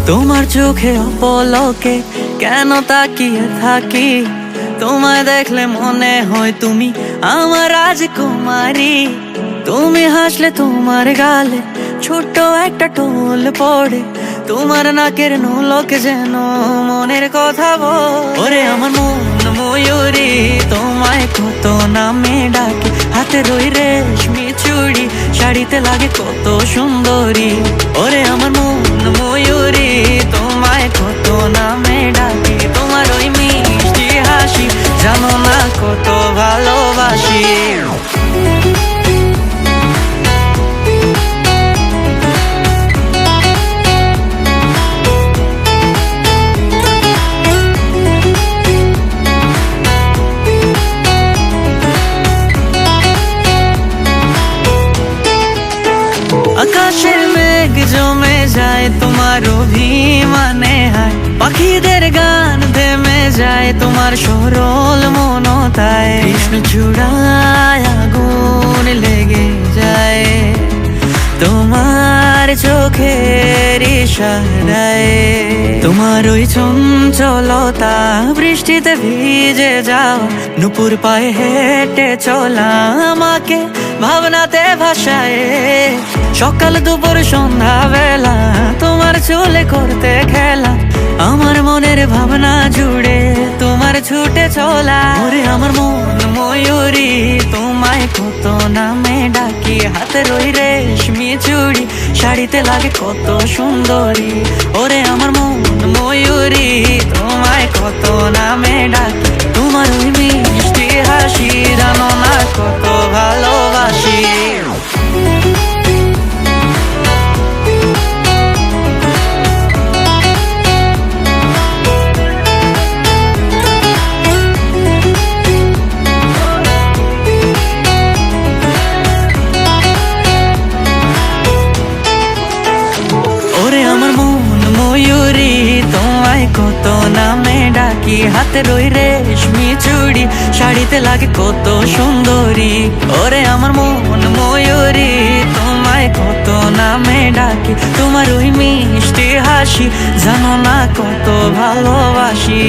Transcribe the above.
তোমার চোখে অপলকে কেন তাকিয়ে থাকি, তোমায় দেখলে মনে হয় তুমি আমার রাজকুমারী। তুমি হাসলে তোমার গালে ছোট্ট একটা টোল পড়ে, তোমার নাকের নোলক যেন মনের কথা ওরে আমার মন ময়ূরী, তোমায় কত নামে ডাকে, হাতে রই রেশমি চুড়ি, শাড়িতে লাগে কত সুন্দরী। ওরে আমার মন ময়ূরী, তোমায় কত নামে ডাকে, তোমার ওই মিষ্টি হাসি জানো না কত ভালোবাসি। আকাশের মেঘ জমে যায় তোমার অভিমানে হায়, পাখিদের গান থেমে যায় তোমার সরল মনতায়, কৃষ্ণ চূড়ায় আগুন লেগে যায় তোমার চোখের ইশারায়। তোমার ওই চঞ্চলতা বৃষ্টিতে ভিজে যাও, নুপুর পায়ে হেঁটে চলা আমাকে ভাবনাতে ভাসায়। সকাল দুপুর সন্ধ্যা বেলা তোমার চুলে করতে খেলা, আমার মনের ভাবনা জুড়ে তোমার ছুটে চলা। ওরে আমার মন ময়ূরী, তোমায় কত নামে ডাকি, হাতে রই রেশমি চুড়ি, শাড়িতে লাগে কত সুন্দরী। ওরে আমার মন ময়ূরী, তোমায় কত নামে ডাকি, তোমার ওই মিষ্টি হাসি জানো না কত ভালোবাসি। ওরে আমার মন ময়ূরী, তোমায় কত নামে ডাকি, হাতে রই রেশমি চুড়ি, শাড়িতে লাগে কত সুন্দরী। ওরে আমার মন ময়ূরী, তোমায় কত নামে ডাকি, তোমার ওই মিষ্টি হাসি জানো না কত ভালোবাসি।